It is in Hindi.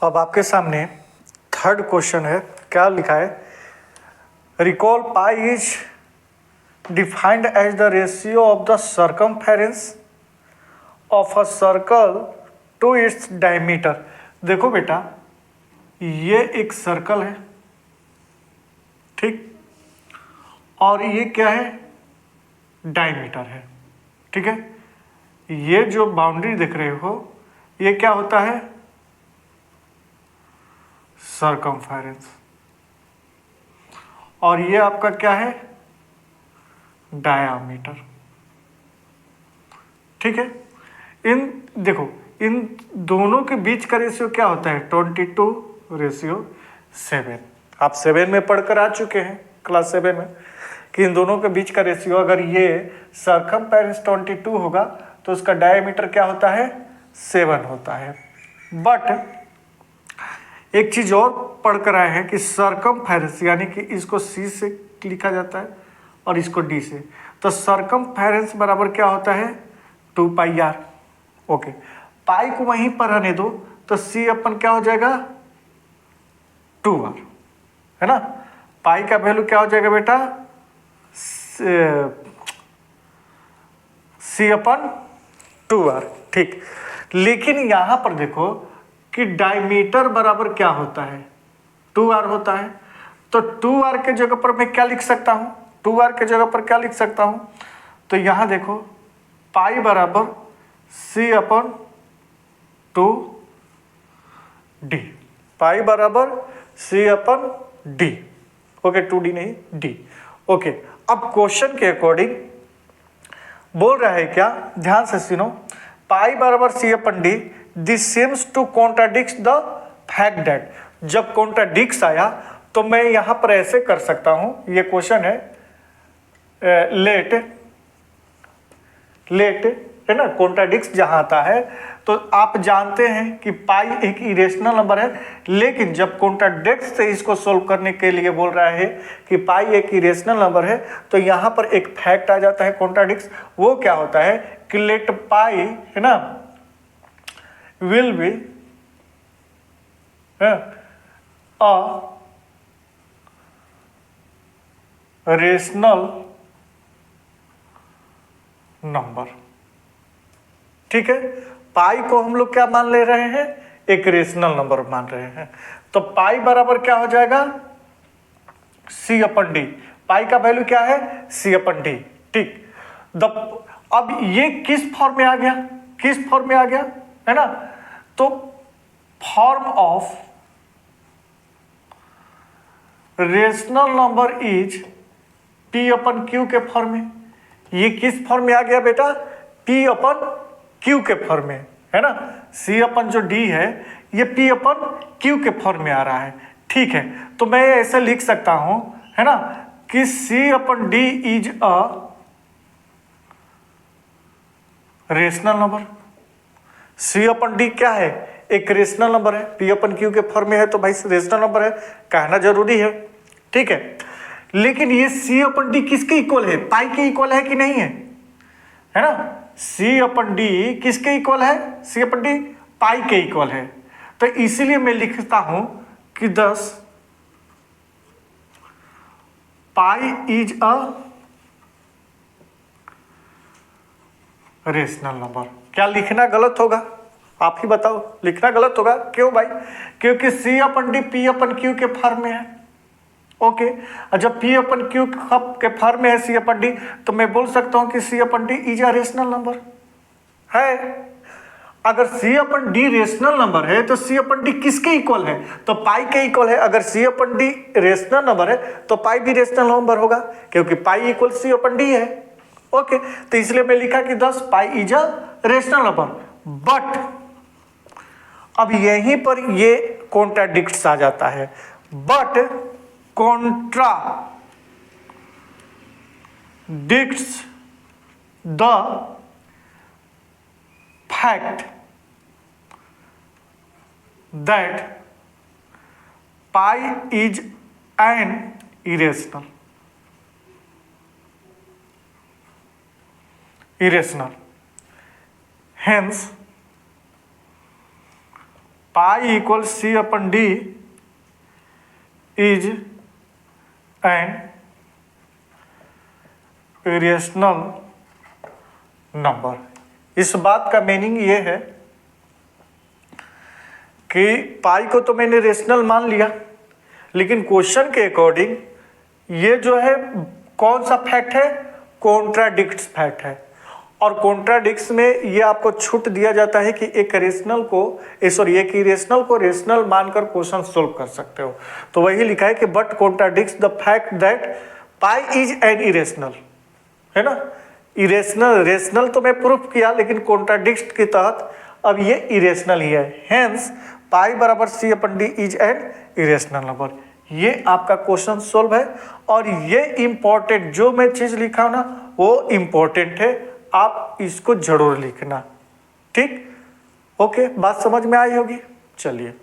अब आपके सामने थर्ड क्वेश्चन है। क्या लिखा है? Recall pi is defined as the ratio of the circumference of a circle to its diameter. देखो बेटा, ये एक सर्कल है, ठीक, और ये क्या है? डायमीटर है, ठीक है। ये जो बाउंड्री देख रहे हो, ये क्या होता है? सर्कमफेरेंस। और ये आपका क्या है? डायामीटर, ठीक है। इन देखो, इन दोनों के बीच का रेशियो क्या होता है? 22:7। आप 7 में पढ़कर आ चुके हैं, क्लास 7 में, कि इन दोनों के बीच का रेशियो, अगर ये सर्कमफेरेंस 22 होगा तो उसका डायमीटर क्या होता है? 7 होता है। बट एक चीज और पढ़कर आए हैं कि सर्कमफेरेंस, यानी कि इसको सी से लिखा जाता है और इसको डी से, तो सर्कमफेरेंस बराबर क्या होता है? 2πr। ओके, पाई को वहीं पर रहने दो, तो सी अपन क्या हो जाएगा? 2r, है ना। पाई का वैल्यू क्या हो जाएगा बेटा? C/2r, ठीक। लेकिन यहां पर देखो कि डायमीटर बराबर क्या होता है? 2r होता है। तो 2r के जगह पर मैं क्या लिख सकता हूं? 2r के जगह पर क्या लिख सकता हूं? तो यहां देखो, पाई बराबर C/2d, पाई बराबर C/d। ओके, 2d नहीं, d। ओके, अब क्वेश्चन के अकॉर्डिंग बोल रहा है क्या? ध्यान से सुनो। पाई बराबर C/d, this seems to contradict the fact that. जब कॉन्ट्राडिक्स आया तो मैं यहां पर ऐसे कर सकता हूं, ये क्वेश्चन है, लेट है ना। कॉन्ट्राडिक्स जहां आता है तो आप जानते हैं कि पाई एक इरेशनल नंबर है, लेकिन जब कॉन्ट्राडिक्स से इसको सोल्व करने के लिए बोल रहा है कि पाई एक इरेशनल नंबर है, तो यहां पर एक फैक्ट आ जाता है कॉन्ट्राडिक्स। वो क्या होता है कि लेट पाई, है ना, will be a rational number, ठीक है। पाई को हम लोग क्या मान ले रहे हैं? एक रेशनल नंबर मान रहे हैं। तो पाई बराबर क्या हो जाएगा? C/d। पाई का वैल्यू क्या है? C/d, ठीक। अब ये किस फॉर्म में आ गया? किस फॉर्म में आ गया, है ना? तो form of rational number is P/Q के फॉर्म में। ये किस फॉर्म में आ गया बेटा? P/Q के फॉर्म में, है ना। C/d है, ये P/Q के फॉर्म में आ रहा है, ठीक है। तो मैं ऐसे लिख सकता हूं, है ना, कि C/d is a rational number. C/d क्या है? एक रेशनल नंबर है, P/Q के फॉर्म में है, तो भाई रेशनल नंबर है, कहना जरूरी है, ठीक है। लेकिन ये C/d किसके इक्वल है? पाई के इक्वल है कि नहीं है ना। C/d किसके इक्वल है? C/d पाई के इक्वल है। तो इसीलिए मैं लिखता हूं कि 10 pi is a rational number. क्या लिखना गलत होगा? आप ही बताओ, लिखना गलत होगा क्यों भाई? क्योंकि C/d P/Q के फॉर्म में है। ओके, और जब P/Q के फॉर्म में है C/d, तो मैं बोल सकता हूं कि C/d is a rational number है। अगर C/d रेशनल नंबर है तो C/d किसके इक्वल है? तो पाई के इक्वल है। अगर C/d रेशनल नंबर है तो पाई भी रेशनल नंबर होगा, क्योंकि पाई इक्वल C/d है। ओके, तो इसलिए मैं लिखा कि 10 pi is a rational number. But अब यहीं पर ये कॉन्ट्राडिक्ट्स आ जाता है। But contradicts the fact that pi is an irrational. Hence pi equal C upon D is an irrational number. इस बात का मीनिंग ये है कि पाई को तो मैंने रेशनल मान लिया, लेकिन क्वेश्चन के अकॉर्डिंग ये जो है कौन सा फैक्ट है, कॉन्ट्राडिक्ट्स फैक्ट है। और कॉन्ट्राडिक्ट्स में ये आपको छूट दिया जाता है कि एक रेशनल को एक इरेशनल को रेशनल मानकर क्वेश्चन सोल्व कर सकते हो। तो वही लिखा है कि but contradicts the fact that pi is an irrational, है ना। इरेशनल रेशनल तो मैं प्रूफ किया, लेकिन कॉन्ट्राडिक्ट के तहत अब ये इरेशनल ही है। हेंस पाई बराबर C upon D is an irrational number. ये आपका क्वेश्चन सोल्व है। और ये इंपॉर्टेंट जो मैं चीज लिखा हूं ना वो इंपॉर्टेंट है, आप इसको जरूर लिखना। ठीक, ओके, बात समझ में आई होगी। चलिए।